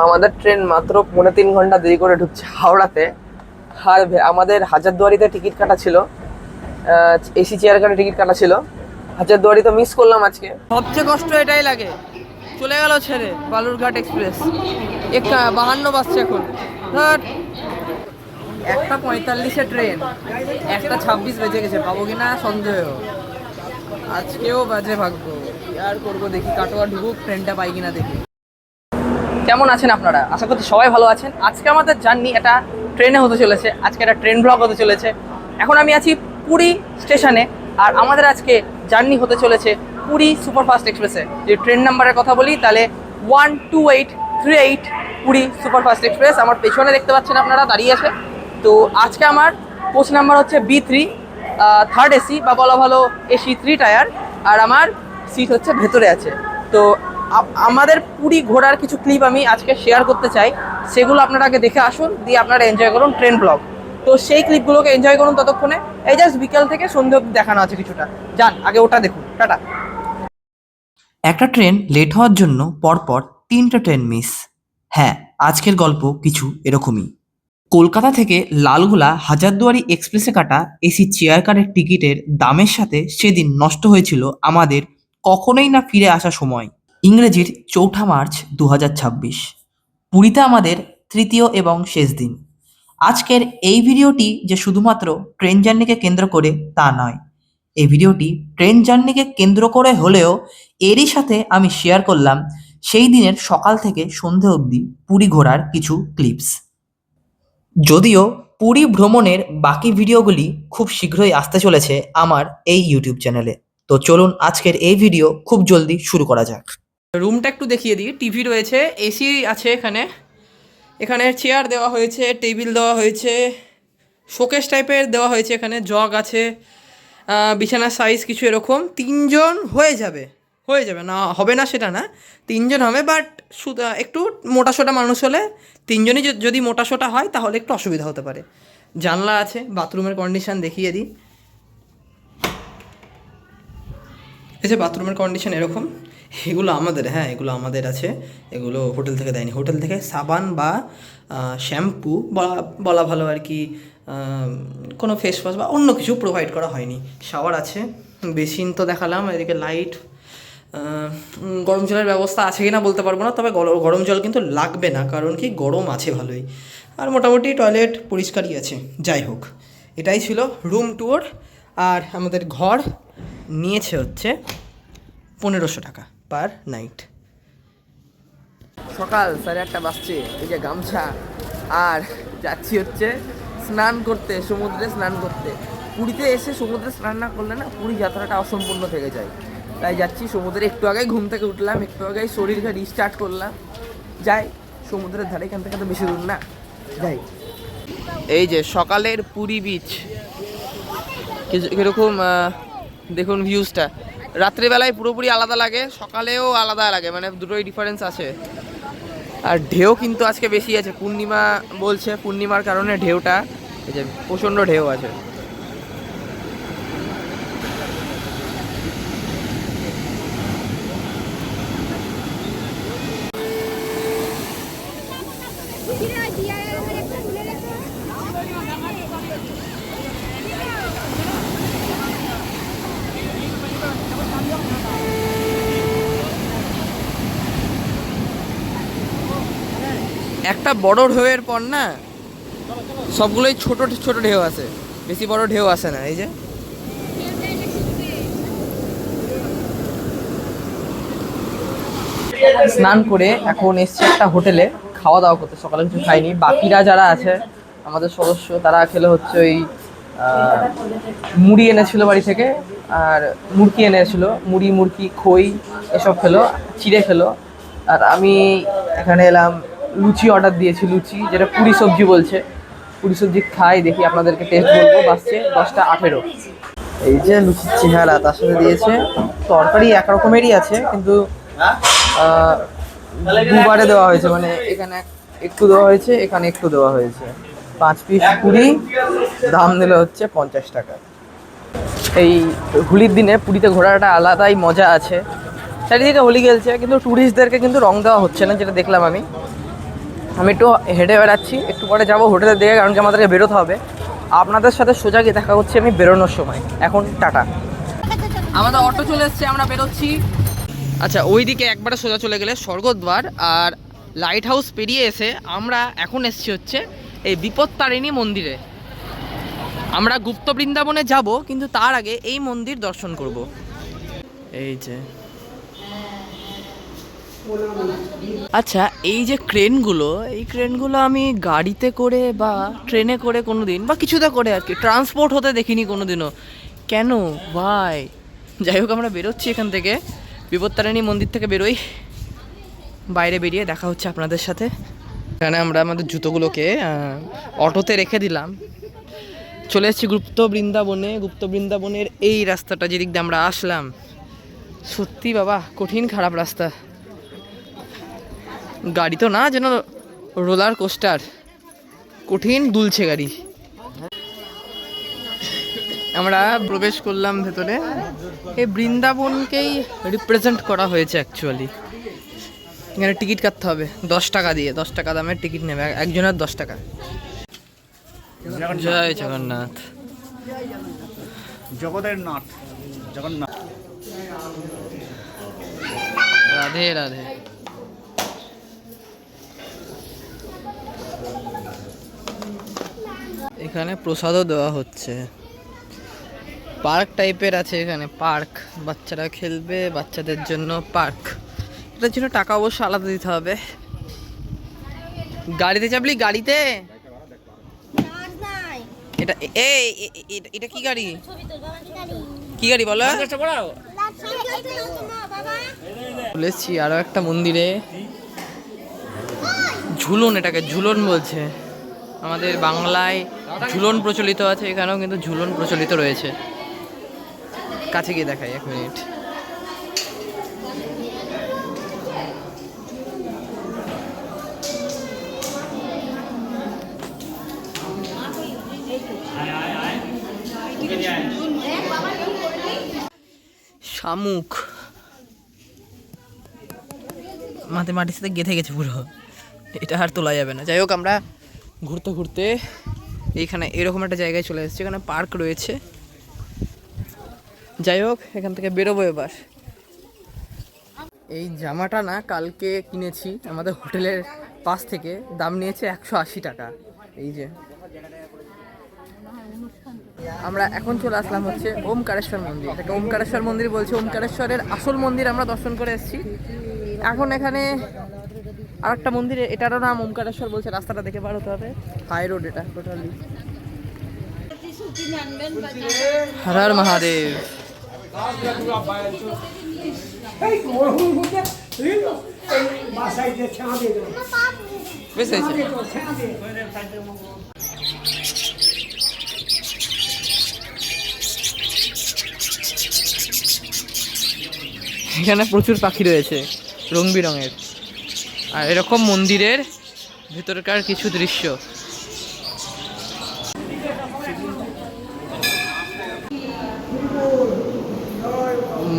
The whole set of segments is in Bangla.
আমাদের ট্রেন মাত্র 3.5 ঘন্টা দেরি করে ঢুকছে হাওড়াতে। আর আমাদের হাজারদুয়ারিতে টিকিট কাটা ছিল, এসি চেয়ার কাটা টিকিট কাটা ছিল। হাজারদুয়ারি তো মিস করলাম আজকে। সবচেয়ে কষ্ট এটাই লাগে, চলে গেল ছেড়ে বালুরঘাট এক্সপ্রেস। 52 বাজছে এখন। ধর 1:45-এ ট্রেন, 1:26 বেজে গেছে, পাবো কিনা সন্দেহ। আজকেও বাজে ভাগ্য, আর করবো, দেখি কাটোয়া ঢুকুক, ট্রেনটা পাই কিনা দেখি। কেমন আছেন আপনারা? আশা করছি সবাই ভালো আছেন। আজকে আমাদের জার্নি এটা ট্রেনে হতে চলেছে, আজকে একটা ট্রেন ব্লগ হতে চলেছে। এখন আমি আছি পুরী স্টেশনে, আর আমাদের আজকে জার্নি হতে চলেছে পুরী সুপারফাস্ট এক্সপ্রেসে। যে ট্রেন নাম্বারের কথা বলি তাহলে 12838 পুরী সুপারফাস্ট এক্সপ্রেস। আমার পেছনে দেখতে পাচ্ছেন আপনারা দাঁড়িয়ে আছে। তো আজকে আমার কোচ নাম্বার হচ্ছে B3, থার্ড এসি বা বলা ভালো এসি 3 টায়ার, আর আমার সিট হচ্ছে ভেতরে আছে। তো আমাদের পুরী ঘোরার কিছু ক্লিপ আমি আজকে শেয়ার করতে চাই, সেগুলো আপনারা আগে দেখে আসুন, দিয়ে আপনারা এনজয় করুন ট্রেন ব্লগ। তো সেই ক্লিপগুলোকে এনজয় করুন ততক্ষণে। এই জাস্ট বিকেল থেকে সন্ধ্যে অবধি দেখানো আছে কিছুটা, যান আগে ওটা দেখুন। টাটা। একটা ট্রেন লেট হওয়ার জন্য পরপর 3টে ট্রেন মিস। হ্যাঁ, আজকের গল্প কিছু এরকমই। কলকাতা থেকে লালগোলা হাজারদুয়ারি এক্সপ্রেসে কাটা এসি চেয়ার কারের টিকিটের দামের সাথে সেদিন নষ্ট হয়েছিল আমাদের কখনোই না ফিরে আসা সময়। ইংরেজির 4 মার্চ 2026, পুরীতে আমাদের তৃতীয় এবং শেষ দিন। আজকের এই ভিডিওটি যে শুধুমাত্র ট্রেন জার্নিকে কেন্দ্র করে তা নয়, এই ভিডিওটি ট্রেন জার্নিকে কেন্দ্র করে হলেও এরই সাথে আমি শেয়ার করলাম সেই দিনের সকাল থেকে সন্ধে অবধি পুরী ঘোরার কিছু ক্লিপস। যদিও পুরী ভ্রমণের বাকি ভিডিওগুলি খুব শীঘ্রই আসতে চলেছে আমার এই ইউটিউব চ্যানেলে। তো চলুন আজকের এই ভিডিও খুব জলদি শুরু করা যাক। রুমটা একটু দেখিয়ে দিই। টিভি রয়েছে, এসি আছে এখানে, এখানে চেয়ার দেওয়া হয়েছে, টেবিল দেওয়া হয়েছে, শোকেস টাইপের দেওয়া হয়েছে, এখানে জগ আছে, বিছানার সাইজ কিছু এরকম। 3জন হয়ে যাবে, না হবে না সেটা না, 3জন হবে। বাট একটু মোটাসোটা মানুষ হলে 3জনই যদি মোটাসোটা হয় তাহলে একটু অসুবিধা হতে পারে। জানলা আছে, বাথরুমের কন্ডিশান দেখিয়ে দিই। এই যে বাথরুমের কন্ডিশন এরকম। এগুলো আমাদের, হ্যাঁ এগুলো আমাদের আছে, এগুলো হোটেল থেকে দেয়নি। হোটেল থেকে সাবান বা শ্যাম্পু বলা ভালো আর কি, কোনো ফেস ওয়াশ বা অন্য কিছু প্রোভাইড করা হয়নি। শাওয়ার আছে, বেসিন তো দেখালাম, এদিকে লাইট। গরম জলের ব্যবস্থা আছে কি না বলতে পারবো না, তবে গরম জল কিন্তু লাগবে না, কারণ কি গরম আছে ভালোই। আর মোটামুটি টয়লেট পরিষ্কারই আছে। যাই হোক, এটাই ছিল রুম ট্যুর। আর আমাদের ঘর নিয়েছে হচ্ছে 1500 টাকা পার নাইট। সকাল 8:30 বাজছে, এই যে গামছা, আর যাচ্ছি হচ্ছে স্নান করতে, সমুদ্রে স্নান করতে। পুরীতে এসে সমুদ্রে স্নান না করলে না পুরী যাত্রাটা অসম্পূর্ণ থেকে যায়। তাই যাচ্ছি সমুদ্রে। একটু আগেই ঘুম থেকে উঠলাম, একটু আগেই শরীরকে রিস্টার্ট করলাম। যাই সমুদ্রের ধারে, এখান থেকে তো বেশি দূর না, যাই। এই যে সকালের পুরী বিচ, কীরকম দেখুন ভিউজটা। রাত্রিবেলায় পুরোপুরি আলাদা লাগে, সকালেও আলাদা লাগে, মানে দুটোই ডিফারেন্স আছে। আর ঢেউ কিন্তু আজকে বেশি আছে, পূর্ণিমা বলছে, পূর্ণিমার কারণে ঢেউটা, এই যে প্রচণ্ড ঢেউ আছে। একটা বড় ঢেউয়ের পর না সবগুলোই ছোট ছোট ঢেউ আসে, বেশি বড় ঢেউ আসে না। এই যে স্নান করে এখন এসছে একটা হোটেলে খাওয়া দাওয়া করতে। সকালে কিছু খাইনি, বাকিরা যারা আছে আমাদের সদস্য তারা খেলে হচ্ছে ওই মুড়ি এনেছিল বাড়ি থেকে, আর মুরকি এনেছিল, মুরকি খই এসব খেলো, চিড়ে খেলো। আর আমি এখানে এলাম, লুচি অর্ডার দিয়েছি, লুচি যেটা পুরি সবজি বলছে। পুরি সবজি খাই, দেখি আপনাদেরকে টেস্ট বলবো। বাসছে 10:18। এই যে লুচির চেহারা, তার সাথে দিয়েছে তরকারি এক রকমেরই আছে, কিন্তু দুবারে দেওয়া হয়েছে, মানে এখানে একটু দেওয়া হয়েছে, এখানে একটু দেওয়া হয়েছে। 5 পিস পুরি, দাম দিলে হচ্ছে 50 টাকা। এই হোলির দিনে পুরীতে ঘোরার একটা আলাদাই মজা আছে। চারিদিকে হোলি খেলছে, কিন্তু ট্যুরিস্টদেরকে কিন্তু রং দেওয়া হচ্ছে না, যেটা দেখলাম আমি। আমি একটু হেঁটে বেড়াচ্ছি, একটু পরে যাবো হোটেলের দিকে, কারণ কি আমাদেরকে বেরোতে হবে। আপনাদের সাথে সোজা গিয়ে দেখা হচ্ছে আমি বেরোনোর সময়। এখন টাটা। আমাদের অটো চলে এসছে, আমরা বেরোচ্ছি। আচ্ছা, ওই দিকে একবারে সোজা চলে গেলে স্বর্গদ্বার, আর লাইট হাউস পেরিয়ে এসে আমরা এখন এসছি হচ্ছে এই বিপত্তারিণী মন্দিরে। আমরা গুপ্ত বৃন্দাবনে যাব, কিন্তু তার আগে এই মন্দির দর্শন করব। এই যে আচ্ছা, এই যে ক্রেনগুলো, এই ক্রেনগুলো আমি গাড়িতে করে বা ট্রেনে করে কোনো দিন বা কিছুতে করে আর কি ট্রান্সপোর্ট হতে দেখিনি কোনো দিনও। কেন ভাই? যাই হোক, আমরা বেরোচ্ছি এখান থেকে, বিপত্তারিণী মন্দির থেকে বেরোই। বাইরে বেরিয়ে দেখা হচ্ছে আপনাদের সাথে। এখানে আমরা আমাদের জুতোগুলোকে অটোতে রেখে দিলাম, চলে এসেছি গুপ্ত বৃন্দাবনে। গুপ্ত বৃন্দাবনের এই রাস্তাটা যেদিক দিয়ে আমরা আসলাম, সত্যি বাবা কঠিন খারাপ রাস্তা। গাড়ি তো না, যেন রোলার কোস্টার, কঠিন দুলছে গাড়ি। আমরা প্রবেশ করলাম ভেতরে। এই বৃন্দাবনকেই রিপ্রেজেন্ট করা হয়েছে অ্যাকচুয়ালি। এখানে টিকিট কাটতে হবে 10 টাকা দিয়ে, 10 টাকা দামের টিকিট নেবে একজনের, 10 টাকা। জয় জগন্নাথ। জগতের নাথ জগন্নাথ। রাধে রাধে। এখানে প্রসাদও দেওয়া হচ্ছে। পার্ক টাইপের আছে এখানে, পার্ক, বাচ্চারা খেলবে, বাচ্চাদের জন্য পার্ক। এটার জন্য টাকা অবশ্য আলাদা দিতে হবে। গাড়িতে চাপলি? গাড়িতে এটা এটা কি গাড়ি? কি গাড়ি বলো? বলেছি আরো একটা মন্দিরে ঝুলন, এটাকে ঝুলন বলছে। আমাদের বাংলায় ঝুলন প্রচলিত আছে, এখানেও কিন্তু ঝুলন প্রচলিত রয়েছে। কাছে গিয়ে দেখাই, 1 মিনিট। শামুক মাটির সাথে গেঁথে গেছে পুরো, এটা আর তোলা যাবে না। যাই হোক, আমরা ঘুরতে ঘুরতে এইখানে এরকম একটা জায়গায় চলে এসেছি, এখানে পার্ক রয়েছে। যাই হোক, এখান থেকে বেরোবো এবার। এই জামাটা না কালকে কিনেছি আমাদের হোটেলের পাশ থেকে, দাম নিয়েছে 180 টাকা। এই যে আমরা এখন চলে আসলাম হচ্ছে ওমকারেশ্বর মন্দির। এটাকে ওমকারেশ্বর মন্দির বলছে, ওমকারেশ্বরের আসল মন্দির আমরা দর্শন করে এসেছি। এখন এখানে আর একটা মন্দির, এটারও নাম ওমকারেশ্বর বলছে। রাস্তাটা দেখে পার হতে হবে, হাই রোড এটা টোটালি। হর হর মহাদেব। বেশ হয়েছে। এখানে প্রচুর পাখি রয়েছে রং বেরঙের, আর এরকম মন্দিরের ভিতরকার কিছু দৃশ্য।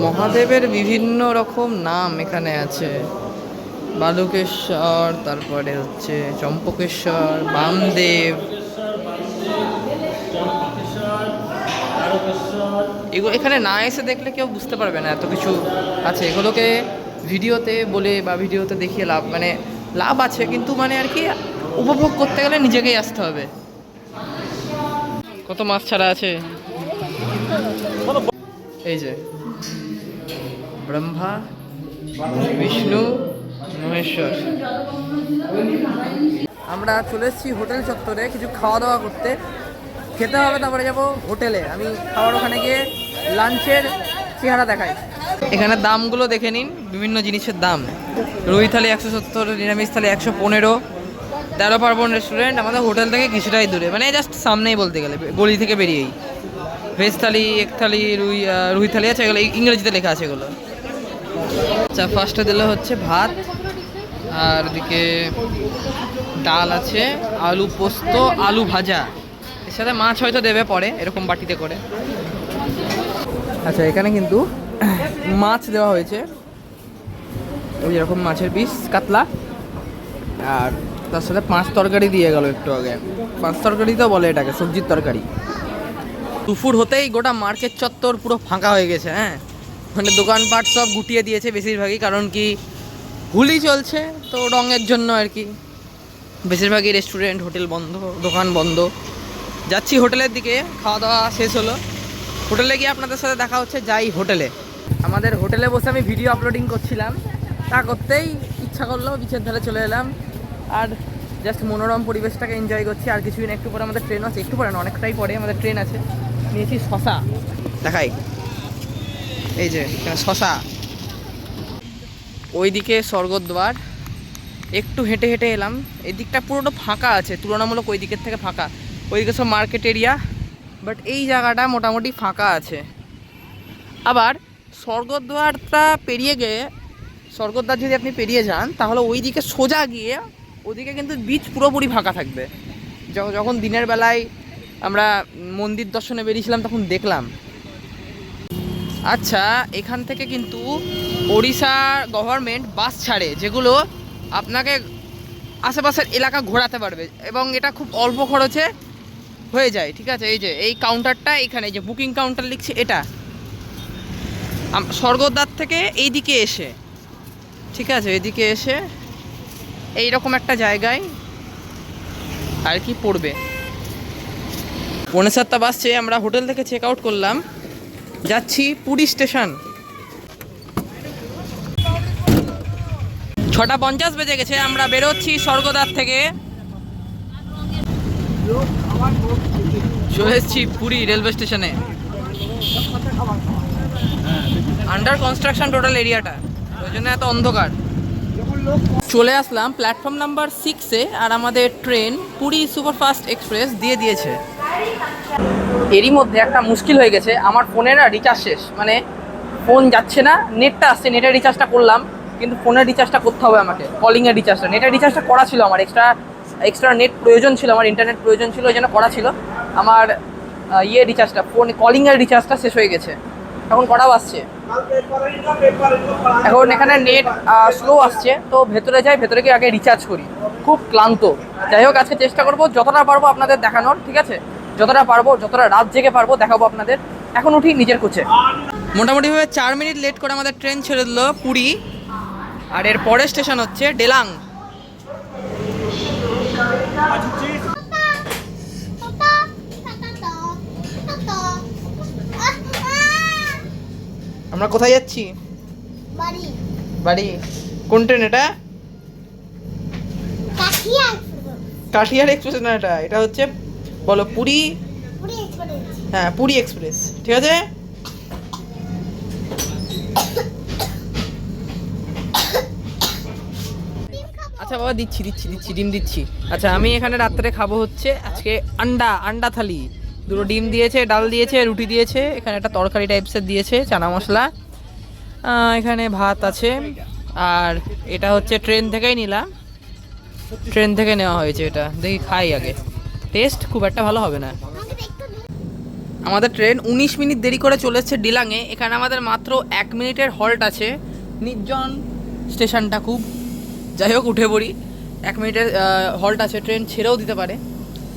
মহাদেবের বিভিন্ন রকম নাম এখানে আছে, বালুকেশ্বর, তারপরে হচ্ছে চম্পকেশ্বর, বামদেব। এগুলো এখানে না এসে দেখলে কেউ বুঝতে পারবে না এত কিছু আছে। এগুলোকে ভিডিওতে বলে বা ভিডিওতে দেখিয়ে লাভ, মানে লাভ আছে, কিন্তু মানে আর কি উপভোগ করতে গেলে নিজেকেই আসতে হবে। কত মাছ ছাড়া আছে। এই যে ব্রহ্মা, বিষ্ণু, মহেশ্বর। আমরা চলে এসেছি হোটেল চত্বরে কিছু খাওয়া দাওয়া করতে, খেতে হবে, তারপরে যাব হোটেলে। আমি খাওয়ার ওখানে গিয়ে লাঞ্চের চেহারা দেখাই। এখানে দামগুলো দেখে নিন, বিভিন্ন জিনিসের দাম। রুই থালি 170, নিরামিষ থালি 115। 13 পার্বণ রেস্টুরেন্ট আমাদের হোটেল থেকে কিছুটাই দূরে, মানে জাস্ট সামনেই বলতে গেলে, গলি থেকে বেরিয়েই। ভেজ থালি, এক থালি, রুই থালি আছে, এগুলো ইংরেজিতে লেখা আছে এগুলো। আচ্ছা, ফার্স্টে দিলে হচ্ছে ভাত, আর এদিকে ডাল আছে, আলু পোস্ত, আলু ভাজা, এর সাথে মাছ হয়তো দেবে পরে এরকম বাটিতে করে। আচ্ছা, এখানে কিন্তু মাছ দেওয়া হয়েছে, ওই যেরকম মাছের পিস, কাতলা, আর তার সাথে 5 তরকারি দিয়ে গেল একটু আগে। 5 তরকারি তো বলে এটাকে, সবজির তরকারি। দুপুর হতেই গোটা মার্কেট চত্বর পুরো ফাঁকা হয়ে গেছে। হ্যাঁ, মানে দোকানপাট সব গুটিয়ে দিয়েছে বেশিরভাগই, কারণ কি হোলি চলছে তো রঙের জন্য আর কি। বেশিরভাগই রেস্টুরেন্ট হোটেল বন্ধ, দোকান বন্ধ। যাচ্ছি হোটেলের দিকে, খাওয়া দাওয়া শেষ হলো। হোটেলে গিয়ে আপনাদের সাথে দেখা হচ্ছে, যাই হোটেলে। আমাদের হোটেলে বসে আমি ভিডিও আপলোডিং করছিলাম, তা করতেই ইচ্ছা করলো বিচের ধারে চলে এলাম আর জাস্ট মনোরম পরিবেশটাকে এনজয় করছি। আর কিছুই না, একটু পরে আমাদের ট্রেন আছে, একটু পরে না অনেকটাই পরে আমাদের ট্রেন আছে। নিয়েছি শশা, দেখাই এই যে এখানে শশা। ওইদিকে স্বর্গদ্বার, একটু হেঁটে হেঁটে এলাম। এই দিকটা পুরোটা ফাঁকা আছে, তুলনামূলক ওই দিকের থেকে ফাঁকা। ওইদিকে সব মার্কেট এরিয়া, বাট এই জায়গাটা মোটামুটি ফাঁকা আছে। আবার স্বর্গদ্বারটা পেরিয়ে গিয়ে, স্বর্গদ্বার যদি আপনি পেরিয়ে যান তাহলে ওই দিকে সোজা গিয়ে ওদিকে কিন্তু বিচ পুরোপুরি ফাঁকা থাকবে। যখন দিনের বেলায় আমরা মন্দির দর্শনে বেরিয়েছিলাম তখন দেখলাম। আচ্ছা, এখান থেকে কিন্তু ওড়িশা গভর্নমেন্ট বাস ছাড়ে, যেগুলো আপনাকে আশেপাশের এলাকা ঘোরাতে পারবে এবং এটা খুব অল্প খরচে হয়ে যায়। ঠিক আছে, এই যে এই কাউন্টারটা এখানে, যে বুকিং কাউন্টার লিখছে এটা স্বর্গদ্বার থেকে এই দিকে এসে, ঠিক আছে, এদিকে এসে এইরকম একটা জায়গায় আর কি পড়বে। 7:45 বাজছে, আমরা হোটেল থেকে চেক আউট করলাম, যাচ্ছি পুরী স্টেশন। 6:50 বেজে গেছে, আমরা বেরোচ্ছি স্বর্গদ্বার থেকে। চলে এসেছি পুরী রেলওয়ে স্টেশনে। আন্ডার কনস্ট্রাকশন টোটাল এরিয়াটা, ওই জন্য এত অন্ধকার। চলে আসলাম প্ল্যাটফর্ম নাম্বার 6-এ, আর আমাদের ট্রেন পুরী সুপারফাস্ট এক্সপ্রেস দিয়ে দিয়েছে। এরই মধ্যে একটা মুশকিল হয়ে গেছে, আমার ফোনে না রিচার্জ শেষ, মানে ফোন যাচ্ছে না, নেটটা আসছে, নেটের রিচার্জটা করলাম, কিন্তু ফোনের রিচার্জটা করতে হবে আমাকে, কলিংয়ের রিচার্জটা। নেটের রিচার্জটা করা ছিল আমার, এক্সট্রা নেট প্রয়োজন ছিল, আমার ইন্টারনেট প্রয়োজন ছিল, ওই জন্য করা ছিল। আমার রিচার্জটা, ফোন কলিংয়ের রিচার্জটা শেষ হয়ে গেছে, এখন করাও আসছে। এখন এখানে নেট স্লো আসছে, তো ভেতরে যাই, ভেতরে গিয়ে আগে রিচার্জ করি। খুব ক্লান্ত। যাই হোক, আজকে চেষ্টা করবো যতটা পারবো আপনাদের দেখানোর, ঠিক আছে, যতটা পারবো, যতটা রাত জেগে পারবো দেখাবো আপনাদের। এখন উঠি নিজের কোচে। মোটামুটিভাবে 4 মিনিট লেট করে আমাদের ট্রেন ছেড়ে দিল পুরী, আর এর পরের স্টেশন হচ্ছে ডেলাং। আমরা কোথায় যাচ্ছি? বাড়ি। কোন ট্রেন এটা? কাঠিয়ার এক্সপ্রেস না, এটা হচ্ছে বলো পুরী। হ্যাঁ, পুরী এক্সপ্রেস, ঠিক আছে। আচ্ছা বাবা, দিচ্ছি ডিম দিচ্ছি। আচ্ছা, আমি এখানে রাত্রে খাবো হচ্ছে আজকে আন্ডা থালি। 2টো ডিম দিয়েছে, ডাল দিয়েছে, রুটি দিয়েছে, এখানে একটা তরকারি টাইপসের দিয়েছে, চানা মশলা, এখানে ভাত আছে। আর এটা হচ্ছে ট্রেন থেকেই নিলাম, ট্রেন থেকে নেওয়া হয়েছে এটা। দেখি খাই আগে, টেস্ট খুব একটা ভালো হবে না। আমাদের ট্রেন 19 মিনিট দেরি করে চলে এসেছে ডিলাংয়ে। এখানে আমাদের মাত্র 1 মিনিটের হল্ট আছে, নির্জন স্টেশনটা খুব। যাই হোক, উঠে পড়ি, 1 মিনিটের হল্ট আছে, ট্রেন ছেড়েও দিতে পারে।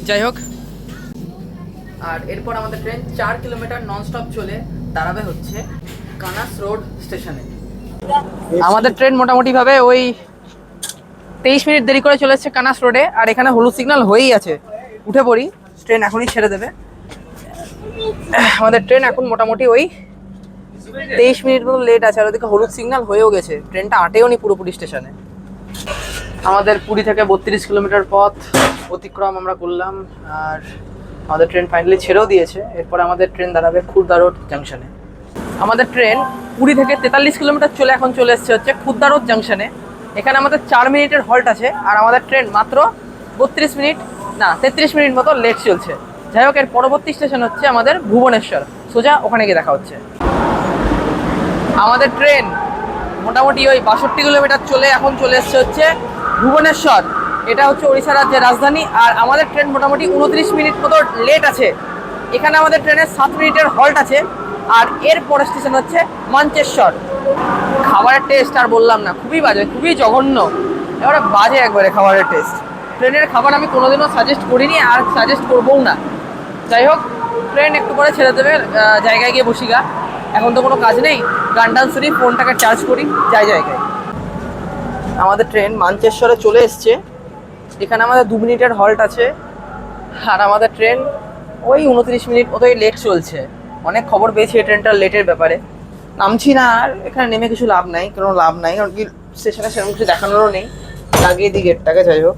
যাই হোক, আর এরপর আমাদের ট্রেন 4 কিলোমিটার ননস্টপ চলে দাঁড়াবে হচ্ছে কানাস রোড স্টেশনে। আমাদের ট্রেন মোটামুটিভাবে ওই 23 মিনিট দেরি করে চলে এসেছে কানাস রোডে, আর এখানে হলুদ সিগন্যাল হয়েই আছে। উঠে পড়ি, ট্রেন এখনই ছেড়ে দেবে। আমাদের ট্রেন এখন মোটামুটি ওই 23 মিনিট মতো লেট আছে, আর ওদিকে হলুদ সিগন্যাল হয়েও গেছে, ট্রেনটা আটেও নি পুরোপুরি স্টেশনে। আমাদের পুরী থেকে 32 কিলোমিটার পথ অতিক্রম আমরা করলাম, আর আমাদের ট্রেন ফাইনালি ছেড়েও দিয়েছে। এরপরে আমাদের ট্রেন দাঁড়াবে খুরদা রোড জাংশনে। আমাদের ট্রেন পুরী থেকে 43 কিলোমিটার চলে এখন চলে এসছে হচ্ছে খুরদা রোড জাংশনে। এখানে আমাদের 4 মিনিটের হল্ট আছে, আর আমাদের ট্রেন মাত্র 33 মিনিট মতো লেট চলছে। যাই হোক, এর পরবর্তী স্টেশন হচ্ছে আমাদের ভুবনেশ্বর, সোজা ওখানে গিয়ে দেখা হচ্ছে। আমাদের ট্রেন মোটামুটি ওই 62 কিলোমিটার চলে এখন চলে এসছে হচ্ছে ভুবনেশ্বর। এটা হচ্ছে ওড়িশা রাজ্যের রাজধানী, আর আমাদের ট্রেন মোটামুটি 29 মিনিট মতো লেট আছে। এখানে আমাদের ট্রেনের 7 মিনিটের হল্ট আছে, আর এর পরের স্টেশন হচ্ছে মঞ্চেশ্বর। খাবারের টেস্ট আর বললাম না, খুবই বাজে, খুবই জঘন্য, এবারে বাজে একবারে খাবারের টেস্ট। ট্রেনের খাবার আমি কোনোদিনও সাজেস্ট করিনি আর সাজেস্ট করবোও না। যাই হোক, ট্রেন একটু পরে ছেড়ে দেবে, জায়গায় গিয়ে বসি গা। এখন তো কোনো কাজ নেই, গান টান শুনি, ফোনটাকে চার্জ করি, যাই জায়গায়। আমাদের ট্রেন মানচেশ্বরে চলে এসছে। এখানে আমাদের 2 মিনিটের হল্ট আছে, আর আমাদের ট্রেন ওই 29 মিনিট মতোই লেট চলছে। অনেক খবর পেয়েছি এই ট্রেনটার লেটের ব্যাপারে। নামছি না, আর এখানে নেমে কিছু লাভ নাই, কোনো লাভ নাই, কারণ কি স্টেশনে সেরকম কিছু দেখানোরও নেই। লাগিয়ে দিই গেটটাকে, যাই হোক।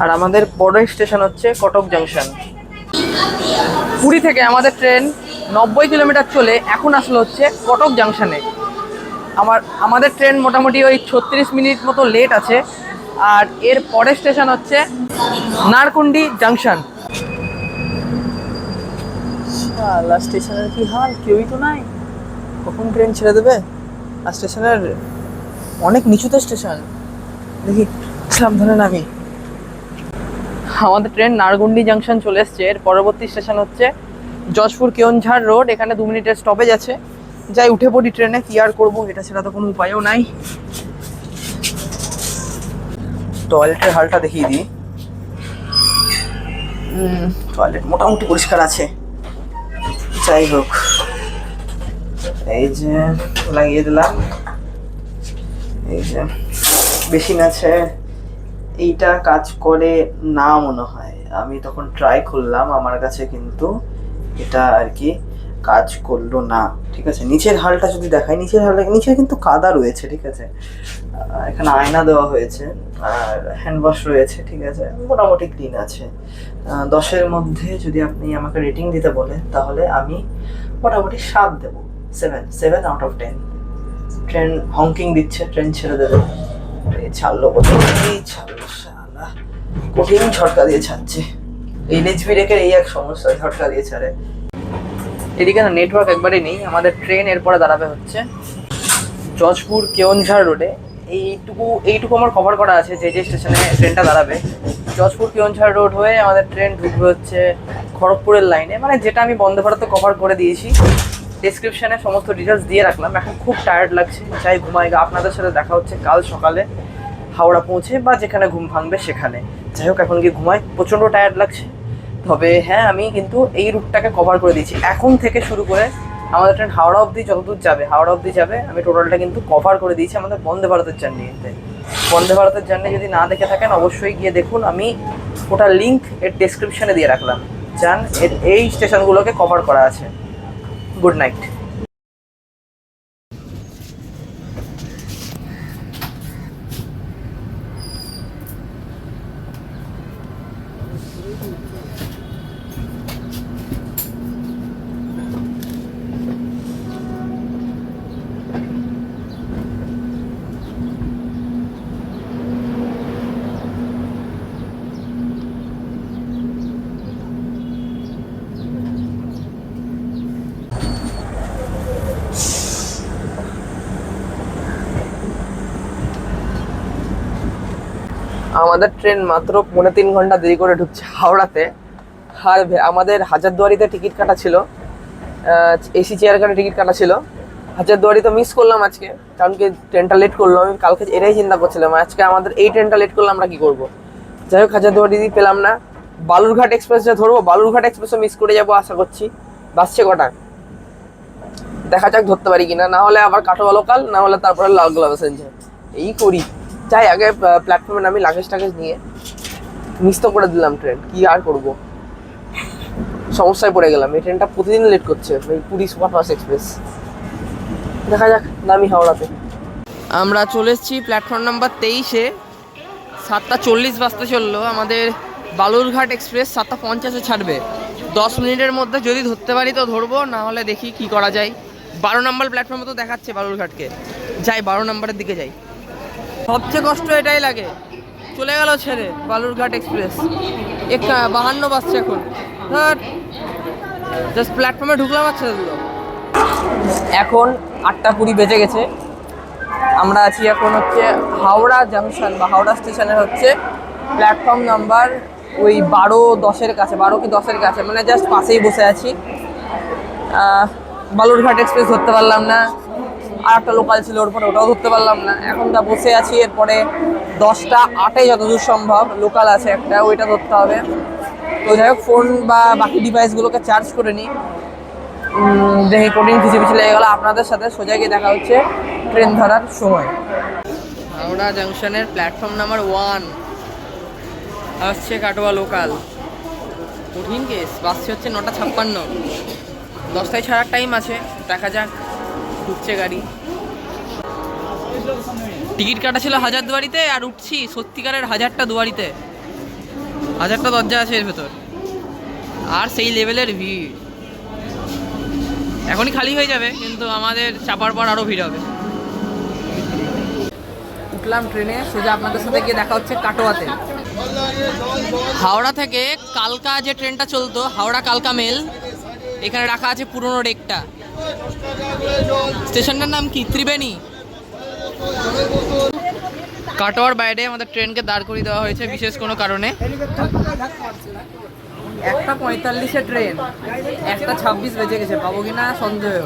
আর আমাদের পরের স্টেশন হচ্ছে কটক জাংশন। পুরী থেকে আমাদের ট্রেন 90 কিলোমিটার চলে এখন আসলে হচ্ছে কটক জাংশনে। আমাদের ট্রেন মোটামুটি ওই 36 মিনিট মতো লেট আছে। আর এর পরের স্টেশন হচ্ছে নারকুন্ডি জাংশন। শালা স্টেশনের কি হাল, কেউই তো নাই, কখন ট্রেন ছেড়ে দেবে। আর স্টেশনের অনেক নিচুতে স্টেশন, দেখি সাবধানে নামি। আমাদের ট্রেন নারকুন্ডি জাংশন চলে এসছে। এর পরবর্তী স্টেশন হচ্ছে যশপুর কেওনঝাড় রোড। এখানে 2 মিনিটের স্টপেজ আছে, যাই উঠে পড়ি ট্রেনে, কি আর করবো, এটা ছাড়া তো কোনো উপায়ও নাই। টয়লেটের হালটা দেখিয়ে দিই। টয়লেট মোটামুটি পরিষ্কার আছে, যাই হোক। এই যে লাগিয়ে দিলাম, এই যে বেসিন আছে। এইটা কাজ করে না মনে হয়, আমি তখন ট্রাই করলাম, আমার কাছে কিন্তু এটা আর কি কাজ করলো না। ঠিক আছে, নিচের হালটা যদি দেখাই, নিচে কিন্তু কাদা রয়েছে, ঠিক আছে। এখানে আয়না দেওয়া হয়েছে আর হ্যান্ড ওয়াশ রয়েছে, ঠিক আছে, মোটামুটি ক্লিন আছে। 10-এর মধ্যে যদি আপনি আমাকে রেটিং দিতে বলেন তাহলে আমি মোটামুটি 7 দেবো, 7 আউট অফ 10। ট্রেন হংকিং দিচ্ছে, ট্রেন ছেড়ে দেবে। ছাড়লো কোথায়, ছাড়লো শালা, কঠিন ঝটকা দিয়ে ছাড়ছে। এই এইচপি রেকের এই এক সমস্যা, ঝটকা দিয়ে ছাড়ে। এদিকে না নেটওয়ার্ক একবারেই নেই। আমাদের ট্রেন এরপরে দাঁড়াবে হচ্ছে যশপুর কেওনঝাড় রোডে। এইটুকু আমার কভার করা আছে, যে স্টেশনে ট্রেনটা দাঁড়াবে। যশপুর কেওনঝাড় রোড হয়ে আমাদের ট্রেন ঢুকবে হচ্ছে খড়গপুরের লাইনে, মানে যেটা আমি বন্দে ভারতে কভার করে দিয়েছি। ডেসক্রিপশানে সমস্ত ডিটেলস দিয়ে রাখলাম। এখন খুব টায়ার্ড লাগছে, যাই ঘুমাই গা। আপনাদের সাথে দেখা হচ্ছে কাল সকালে হাওড়া পৌঁছে, বা যেখানে ঘুম ভাঙবে সেখানে। যাই হোক, এখন গিয়ে ঘুমাই, প্রচণ্ড টায়ার্ড লাগছে। তবে হ্যাঁ, আমি কিন্তু এই রুটটাকে কভার করে দিয়েছি। এখন থেকে শুরু করে আমাদের ট্রেন হাওড়া অবধি যতদূর যাবে, আমি টোটালটা কিন্তু কভার করে দিয়েছি আমাদের বন্দে ভারতের জার্নিতে। বন্দে ভারতের জার্নি যদি না দেখে থাকেন অবশ্যই গিয়ে দেখুন, আমি ওটার লিঙ্ক এর ডেসক্রিপশানে দিয়ে রাখলাম। যান, এই স্টেশনগুলোকে কভার করা আছে। Good night. আমাদের ট্রেন মাত্র 3.5 ঘন্টা দেরি করে ঢুকছে হাওড়াতে। আর আমাদের হাজারদুয়ারিতে টিকিট কাটা ছিল, এসি চেয়ার কাটে টিকিট কাটা ছিল। হাজারদুয়ারি তো মিস করলাম আজকে, কারণ কি ট্রেনটা লেট করলো। আমি কালকে এটাই চিন্তা করছিলাম, আজকে আমাদের এই ট্রেনটা লেট করলে আমরা কী করবো। যাই হোক, হাজারদুয়ারি পেলাম না। বালুরঘাট এক্সপ্রেসে ধরবো, বালুরঘাট এক্সপ্রেসও মিস করে যাবো আশা করছি। বাসছে কটা দেখা যাক, ধরতে পারি কিনা। না হলে আবার কাটোয়া লোকাল, না হলে তারপরে লালগোলা প্যাসেঞ্জার, এই করি। যাই আগে প্ল্যাটফর্মে নামি, লাগেজ টাগেজ নিয়ে। মিস তো করে দিলাম ট্রেন, কি আর করবো, সমস্যায় পড়ে গেলাম। এই ট্রেনটা প্রতিদিন লেট করছে, এই পুরী সুপারফাস্ট এক্সপ্রেস। দেখা যাক, নামি হাওড়াতে। আমরা চলে এসেছি প্ল্যাটফর্ম নাম্বার 23-এ। 7:40 বাজতে চললো। আমাদের বালুরঘাট এক্সপ্রেস 7:50-এ ছাড়বে। 10 মিনিটের মধ্যে যদি ধরতে পারি তো ধরবো, না হলে দেখি কি করা যায়। 12 নম্বর প্ল্যাটফর্মে তো দেখাচ্ছে বালুরঘাটকে। যাই, 12 নম্বরের দিকে যাই। সবচেয়ে কষ্ট এটাই লাগে, চলে গেল ছেড়ে বালুরঘাট এক্সপ্রেস। 52 বাজছে এখন। জাস্ট প্ল্যাটফর্মে ঢুকলাম আর ছেড়ে দিল। এখন 8:20 বেজে গেছে। আমরা আছি এখন হচ্ছে হাওড়া জাংশন বা হাওড়া স্টেশনের হচ্ছে প্ল্যাটফর্ম নাম্বার ওই 12-10-এর কাছে, 12 কি 10-এর কাছে, মানে জাস্ট পাশেই বসে আছি। বালুরঘাট এক্সপ্রেস ধরতে পারলাম না। আর একটা লোকাল ছিল, ওর পরে ওটাও ধরতে পারলাম না। এখন যা বসে আছি, এরপরে 10টা 8-এ যতদূর সম্ভব লোকাল আছে একটা, ওইটা ধরতে হবে। তো যাই হোক, ফোন বা বাকি ডিভাইসগুলোকে চার্জ করে নিই। দেখে কঠিন কিছু লেগে গেলো। আপনাদের সাথে সোজা গিয়ে দেখা হচ্ছে ট্রেন ধরার সময়। হাওড়া জাংশনের প্ল্যাটফর্ম নাম্বার 1 আসছে কাটোয়া লোকাল। কঠিন কেস, বাসছে হচ্ছে 9:56, 10টায় ছাড়ার টাইম আছে, দেখা যাক। ঢুকছে গাড়ি। টিকিট কাটা ছিল হাজারদুয়ারিতে, আর উঠছি সত্যিকারের 1000টা দুয়ারিতে। 1000টা দরজা আছে এর ভেতর, আর সেই লেভেলের ভিড়। এখনই খালি হয়ে যাবে, কিন্তু আমাদের চাপার পর আরও ভিড় হবে। উঠলাম ট্রেনে, সোজা আপনাদের সাথে গিয়ে দেখা হচ্ছে কাটোয়াতে। হাওড়া থেকে কালকা যে ট্রেনটা চলতো, হাওড়া কালকা মেল, এখানে রাখা আছে পুরনো ডেকটা। স্টেশনটার নাম কি? ত্রিবেণী। কাটোয়ার বাইরে আমাদের ট্রেনকে দাঁড় করিয়ে দেওয়া হয়েছে বিশেষ কোনো কারণে। 1:45-এ ট্রেন, 1:26 বেজে গেছে, পাবো কি না সন্দেহ।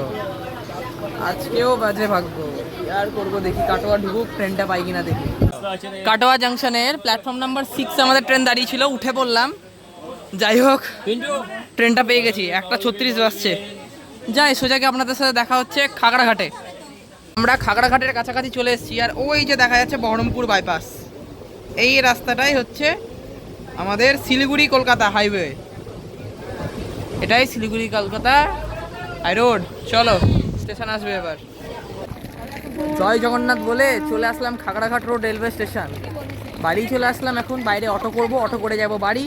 আজকেও বাজে ভাগ্য, আর করবো দেখি। কাটোয়া ঢুকুক, ট্রেনটা পাই কিনা দেখি। কাটোয়া জাংশনের প্ল্যাটফর্ম নাম্বার 6 আমাদের ট্রেন দাঁড়িয়ে ছিল, উঠে পড়লাম। যাই হোক, ট্রেনটা পেয়ে গেছি। 1:36 বাজছে। যাই, সোজাকে আপনাদের সাথে দেখা হচ্ছে খাগড়াঘাটে। আমরা খাগড়াঘাটের কাছাকাছি চলে এসেছি, আর ওই যে দেখা যাচ্ছে বহরমপুর বাইপাস। এই রাস্তাটাই হচ্ছে আমাদের শিলিগুড়ি কলকাতা হাইওয়ে। এটাই শিলিগুড়ি কলকাতা হাই রোড। চলো, স্টেশন আসবে এবার। জয় জগন্নাথ বলে চলে আসলাম খাগড়াঘাট রোড রেলওয়ে স্টেশন। বাড়ি চলে আসলাম, এখন বাইরে অটো করব, অটো করে যাব বাড়ি।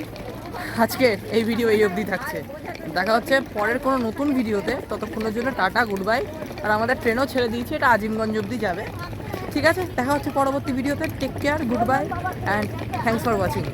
আজকে এই ভিডিও এই অবধি থাকছে, দেখা হচ্ছে পরের কোনো নতুন ভিডিওতে। ততক্ষণের জন্য টাটা, গুড বাই। আর আমাদের ট্রেনও ছেড়ে দিয়েছে, এটা আজিমগঞ্জ অবধি যাবে। ঠিক আছে, দেখা হচ্ছে পরবর্তী ভিডিওতে। Take care, good bye and thanks for watching.